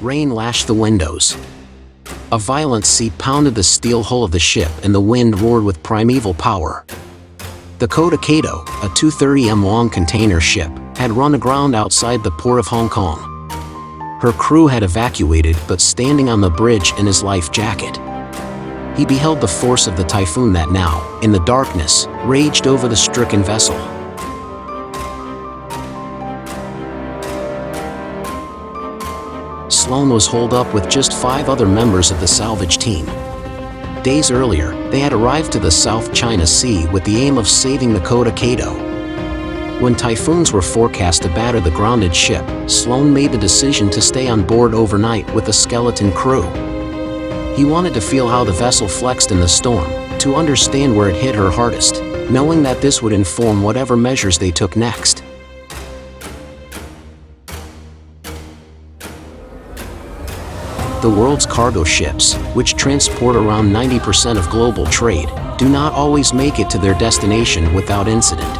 Rain lashed the windows. A violent sea pounded the steel hull of the ship and the wind roared with primeval power. The Kota Kato, a 230m long container ship, had run aground outside the port of Hong Kong. Her crew had evacuated, but standing on the bridge in his life jacket, he beheld the force of the typhoon that now, in the darkness, raged over the stricken vessel. Sloan was holed up with just 5 other members of the salvage team. Days earlier, they had arrived to the South China Sea with the aim of saving the Kota Kato. When typhoons were forecast to batter the grounded ship, Sloan made the decision to stay on board overnight with a skeleton crew. He wanted to feel how the vessel flexed in the storm, to understand where it hit her hardest, knowing that this would inform whatever measures they took next. The world's cargo ships, which transport around 90% of global trade, do not always make it to their destination without incident.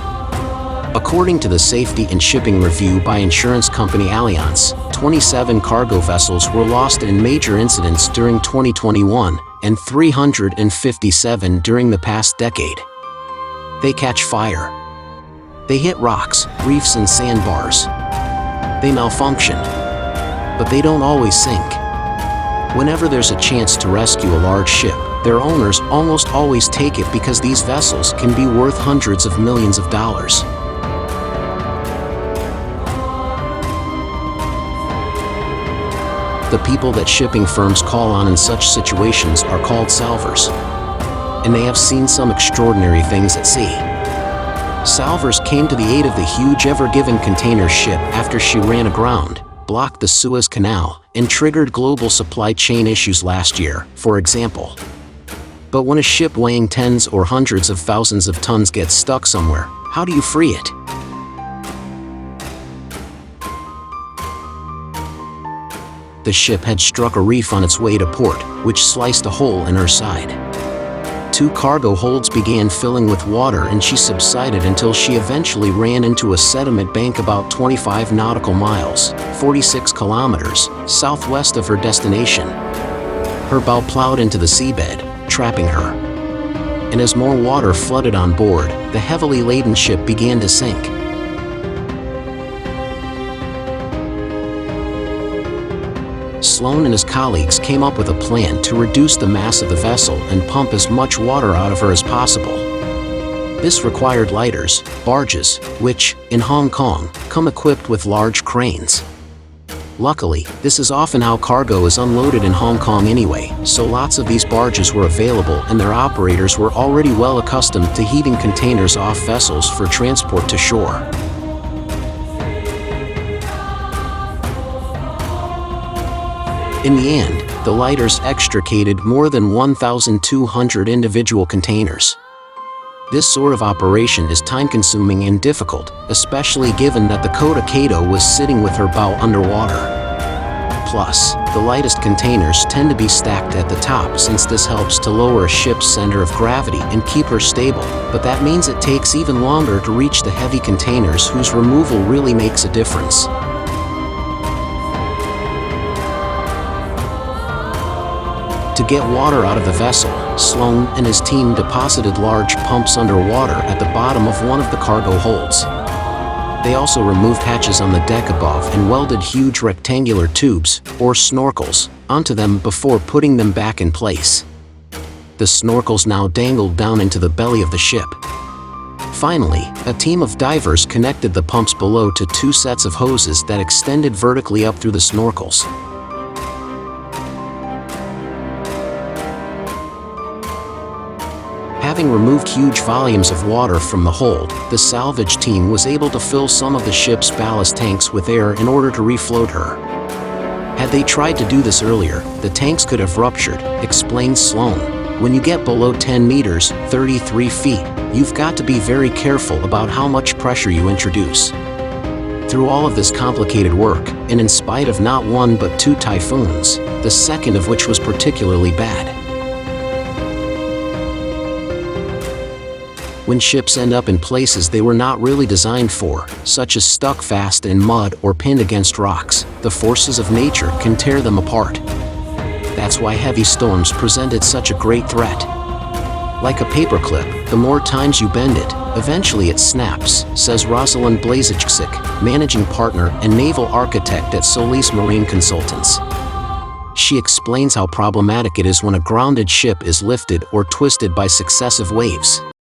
According to the Safety and Shipping Review by insurance company Allianz, 27 cargo vessels were lost in major incidents during 2021 and 357 during the past decade. They catch fire. They hit rocks, reefs and sandbars. They malfunction. But they don't always sink. Whenever there's a chance to rescue a large ship, their owners almost always take it because these vessels can be worth hundreds of millions of dollars. The people that shipping firms call on in such situations are called salvors. And they have seen some extraordinary things at sea. Salvors came to the aid of the huge Ever Given container ship after she ran aground, blocked the Suez Canal, and triggered global supply chain issues last year, for example. But when a ship weighing tens or hundreds of thousands of tons gets stuck somewhere, how do you free it? The ship had struck a reef on its way to port, which sliced a hole in her side. 2 cargo holds began filling with water and she subsided until she eventually ran into a sediment bank about 25 nautical miles, 46 kilometers, southwest of her destination. Her bow plowed into the seabed, trapping her. And as more water flooded on board, the heavily laden ship began to sink. Sloan and his colleagues came up with a plan to reduce the mass of the vessel and pump as much water out of her as possible. This required lighters, barges, which, in Hong Kong, come equipped with large cranes. Luckily, this is often how cargo is unloaded in Hong Kong anyway, so lots of these barges were available and their operators were already well accustomed to heaving containers off vessels for transport to shore. In the end, the lighters extricated more than 1,200 individual containers. This sort of operation is time-consuming and difficult, especially given that the Kota Kato was sitting with her bow underwater. Plus, the lightest containers tend to be stacked at the top since this helps to lower a ship's center of gravity and keep her stable, but that means it takes even longer to reach the heavy containers whose removal really makes a difference. To get water out of the vessel, Sloan and his team deposited large pumps underwater at the bottom of one of the cargo holds. They also removed hatches on the deck above and welded huge rectangular tubes, or snorkels, onto them before putting them back in place. The snorkels now dangled down into the belly of the ship. Finally, a team of divers connected the pumps below to 2 sets of hoses that extended vertically up through the snorkels. Having removed huge volumes of water from the hold, the salvage team was able to fill some of the ship's ballast tanks with air in order to refloat her. Had they tried to do this earlier, the tanks could have ruptured, explained Sloan. When you get below 10 meters, 33 feet, you've got to be very careful about how much pressure you introduce. Through all of this complicated work, and in spite of not 1 but 2 typhoons, the second of which was particularly bad, when ships end up in places they were not really designed for, such as stuck fast in mud or pinned against rocks, the forces of nature can tear them apart. That's why heavy storms presented such a great threat. Like a paperclip, the more times you bend it, eventually it snaps, says Rosalind Blaziczik, managing partner and naval architect at Solis Marine Consultants. She explains how problematic it is when a grounded ship is lifted or twisted by successive waves.